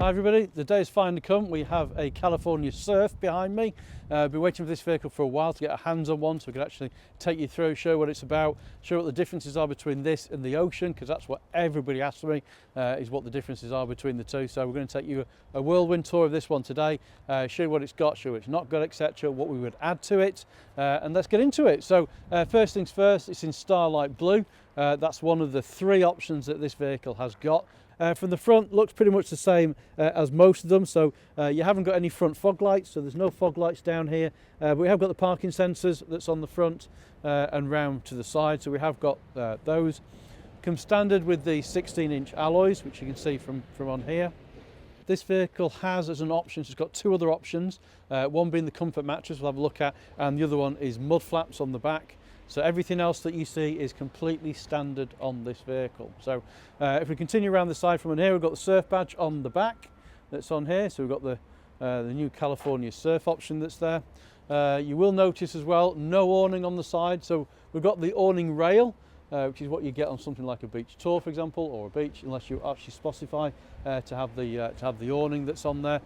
Hi everybody, the day has finally come. We have a California Surf behind me. I've been waiting for this vehicle for a while to get our hands on one so we can actually take you through, show what it's about, show what the differences are between this and the Ocean, because that's what everybody asks me, is what the differences are between the two. So we're going to take you a whirlwind tour of this one today, show you what it's got, show what it's not got, etc., what we would add to it, and let's get into it. So first things first, it's in Starlight Blue. That's one of the three options that this vehicle has got. From the front, looks pretty much the same as most of them, so you haven't got any front fog lights, so there's no fog lights down here, but we have got the parking sensors that's on the front and round to the side, so we have got those. Comes standard with the 16-inch alloys, which you can see from on here. This vehicle has, as an option, it's got two other options, one being the comfort mattress we'll have a look at, and the other one is mud flaps on the back. So everything else that you see is completely standard on this vehicle. So if we continue around the side from in here, we've got the surf badge on the back that's on here. So we've got the new California Surf option that's there. You will notice as well, no awning on the side. So we've got the awning rail, which is what you get on something like a beach tour, for example, or a beach, unless you actually specify to have the awning that's on there.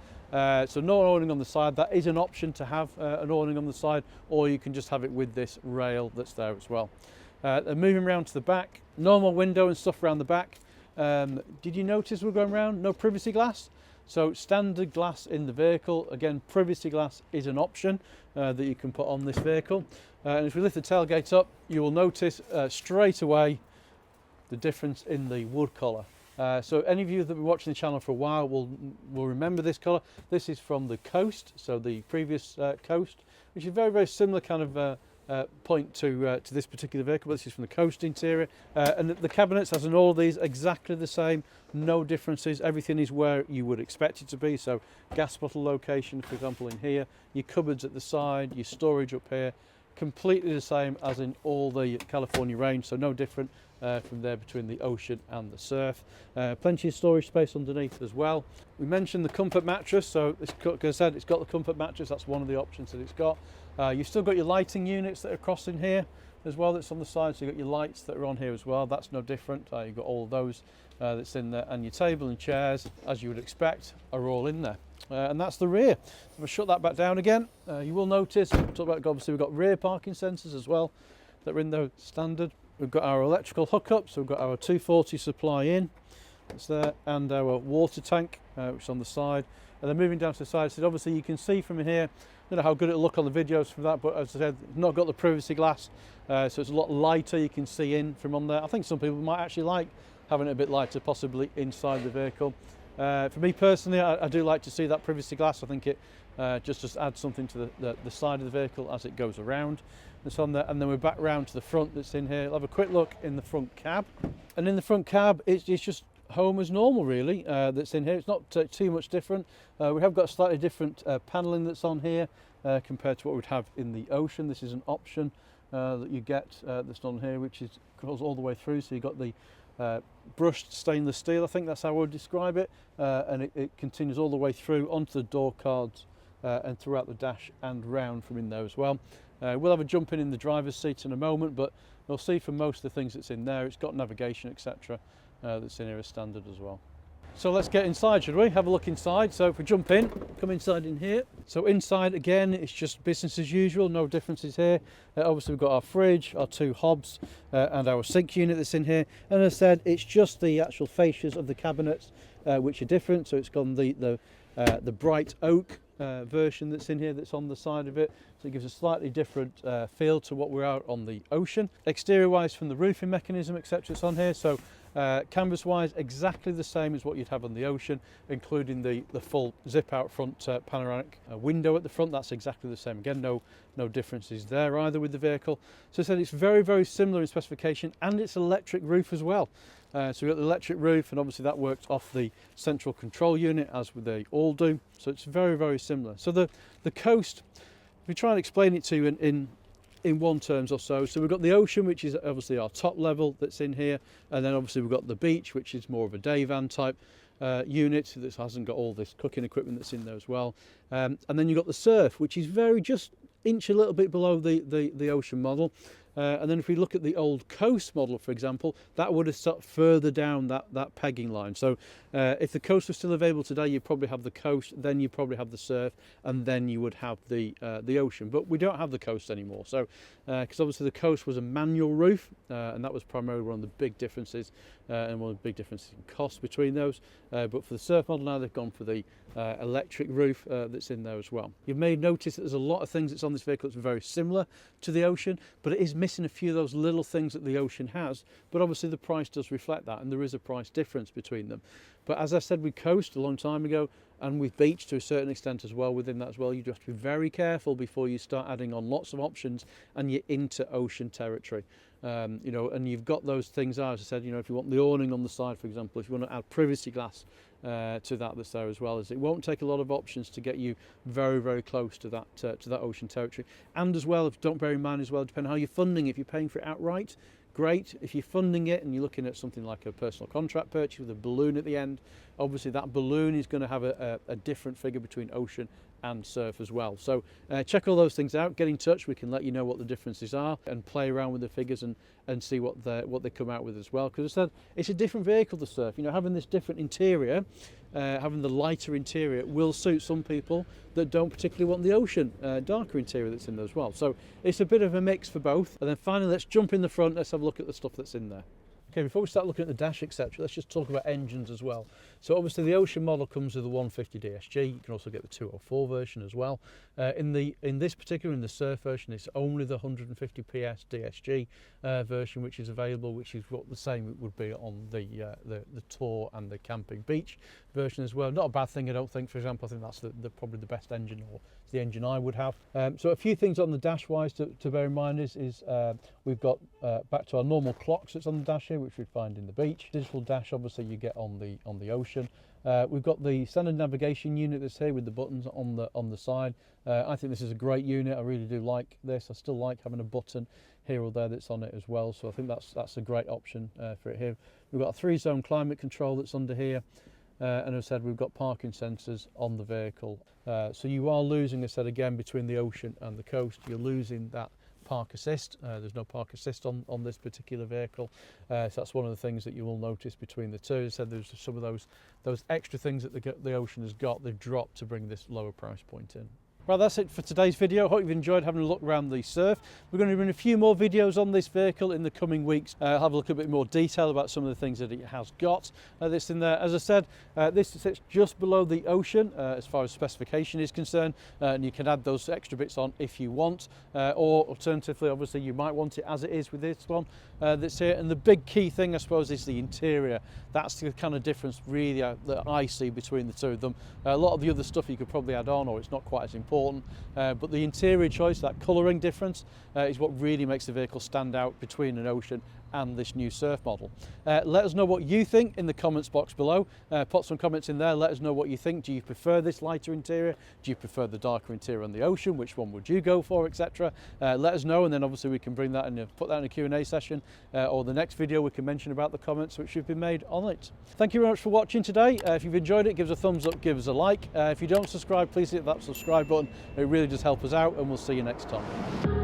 So no awning on the side. That is an option to have an awning on the side, or you can just have it with this rail that's there as well. Moving around to the back, normal window and stuff around the back. Did you notice we're going around? No privacy glass. So standard glass in the vehicle. Again, privacy glass is an option that you can put on this vehicle. And if we lift the tailgate up, you will notice straight away the difference in the wood colour. So any of you that have been watching the channel for a while will remember this colour. This is from the Coast, so the previous Coast, which is very, very similar kind of point to this particular vehicle, but this is from the Coast interior. And the cabinets, as in all of these, exactly the same, no differences. Everything is where you would expect it to be. So gas bottle location, for example, in here, your cupboards at the side, your storage up here, completely the same as in all the California range, so no different from there between the Ocean and the Surf. Plenty of storage space underneath as well. We mentioned the comfort mattress, so like I said, it's got the comfort mattress. That's one of the options that it's got. You've still got your lighting units that are across in here as well, that's on the side, so you've got your lights that are on here as well. That's no different. You've got all of those that's in there, and your table and chairs, as you would expect, are all in there. And that's the rear. If I shut that back down again, you will notice, obviously we've got rear parking sensors as well that are in there standard. We've got our electrical hookup, so we've got our 240 supply in, that's there, and our water tank, which is on the side. And then moving down to the side, so obviously you can see from in here, I don't know how good it'll look on the videos from that, but as I said, not got the privacy glass, so it's a lot lighter, you can see in from on there. I think some people might actually like having it a bit lighter, possibly inside the vehicle. For me personally, I do like to see that privacy glass. I think it just adds something to the side of the vehicle as it goes around. That's on there, and then we're back round to the front that's in here. I'll have a quick look in the front cab, and in the front cab it's just home as normal really, that's in here. It's not too much different. We have got slightly different panelling that's on here compared to what we'd have in the Ocean. This is an option that you get that's on here, which goes all the way through, so you've got the brushed stainless steel, I think that's how I would describe it, and it continues all the way through onto the door cards and throughout the dash and round from in there as well. We'll have a jump in the driver's seat in a moment, but you'll see for most of the things that's in there, it's got navigation, etc. That's in here as standard as well. So let's get inside, should we? Have a look inside. So if we jump in, come inside in here. So inside again, it's just business as usual, no differences here. Obviously we've got our fridge, our two hobs, and our sink unit that's in here. And as I said, it's just the actual fascias of the cabinets which are different. So it's got the bright oak version that's in here, that's on the side of it, so it gives a slightly different feel to what we're out on the Ocean. Exterior wise, from the roofing mechanism, etc., it's on here, so canvas wise exactly the same as what you'd have on the Ocean, including the full zip out front panoramic window at the front. That's exactly the same again, no differences there either with the vehicle. So I said it's very, very similar in specification, and it's electric roof as well. So we've got the electric roof, and obviously that works off the central control unit, as they all do. So it's very, very similar. So the Coast, if we try and explain it to you in one terms or so. So we've got the Ocean, which is obviously our top level that's in here, and then obviously we've got the Beach, which is more of a day van type unit that hasn't got all this cooking equipment that's in there as well. And then you've got the Surf, which is just inch a little bit below the Ocean model. And then if we look at the old Coast model, for example, that would have sat further down that pegging line. So if the Coast was still available today, you'd probably have the Coast, then you'd probably have the Surf, and then you would have the Ocean. But we don't have the Coast anymore. So because obviously the Coast was a manual roof, and that was primarily one of the big differences and one of the big differences in cost between those. But for the Surf model now, they've gone for the electric roof that's in there as well. You may notice that there's a lot of things that's on this vehicle that's very similar to the Ocean, but it is missing a few of those little things that the Ocean has. But obviously the price does reflect that, and there is a price difference between them. But as I said with Coast a long time ago, and with Beach to a certain extent as well, within that as well, you do have to be very careful before you start adding on lots of options and you're into Ocean territory. You know, and you've got those things, as I said, you know, if you want the awning on the side, for example, if you want to add privacy glass to that's there as well, as it won't take a lot of options to get you very, very close to that Ocean territory. And as well, don't bear in mind as well, depending on how you're funding, if you're paying for it outright, great. If you're funding it and you're looking at something like a personal contract purchase with a balloon at the end, obviously that balloon is going to have a different figure between Ocean and Surf as well. So check all those things out, get in touch, we can let you know what the differences are and play around with the figures and see what they come out with as well. Because I said, it's a different vehicle, the Surf. You know, having this different interior, having the lighter interior will suit some people that don't particularly want the Ocean darker interior that's in there as well. So it's a bit of a mix for both. And then finally, let's jump in the front, let's have a look at the stuff that's in there. Okay, before we start looking at the dash, etc., let's just talk about engines as well. So obviously the Ocean model comes with the 150 DSG. You can also get the 204 version as well. In this particular, in the Surf version, it's only the 150 PS DSG version which is available, which is what the same it would be on the Tour and the Camping Beach version as well. Not a bad thing, I don't think. For example, I think that's probably the best engine, or the engine I would have. So a few things on the dash wise to bear in mind is we've got back to our normal clocks that's on the dash here, which we'd find in the Beach. Digital dash obviously you get on the Ocean. We've got the standard navigation unit that's here with the buttons on the side. I think this is a great unit. I really do like this. I still like having a button here or there that's on it as well. So I think that's a great option for it here. We've got a 3-zone climate control that's under here. And as I said, we've got parking sensors on the vehicle. So you are losing, as I said again, between the Ocean and the Coast, you're losing that park assist. There's no park assist on this particular vehicle. So that's one of the things that you will notice between the two. As I said, there's some of those extra things that the Ocean has got, they've dropped to bring this lower price point in. Well, that's it for today's video. Hope you've enjoyed having a look around the Surf. We're going to be doing a few more videos on this vehicle in the coming weeks. Have a look at a bit more detail about some of the things that it has got this in there. As I said, this sits just below the Ocean as far as specification is concerned, and you can add those extra bits on if you want, or alternatively, obviously, you might want it as it is with this one that's here. And the big key thing, I suppose, is the interior. That's the kind of difference really that I see between the two of them. A lot of the other stuff you could probably add on, or it's not quite as important, but the interior choice, that colouring difference, is what really makes the vehicle stand out between an Ocean and this new Surf model. Let us know what you think in the comments box below. Put some comments in there, let us know what you think. Do you prefer this lighter interior? Do you prefer the darker interior on the Ocean? Which one would you go for, etc.? Let us know, and then obviously we can bring that and put that in a Q&A session, or the next video we can mention about the comments which have been made on it. Thank you very much for watching today. If you've enjoyed it, give us a thumbs up, give us a like. If you don't subscribe, please hit that subscribe button. It really does help us out, and we'll see you next time.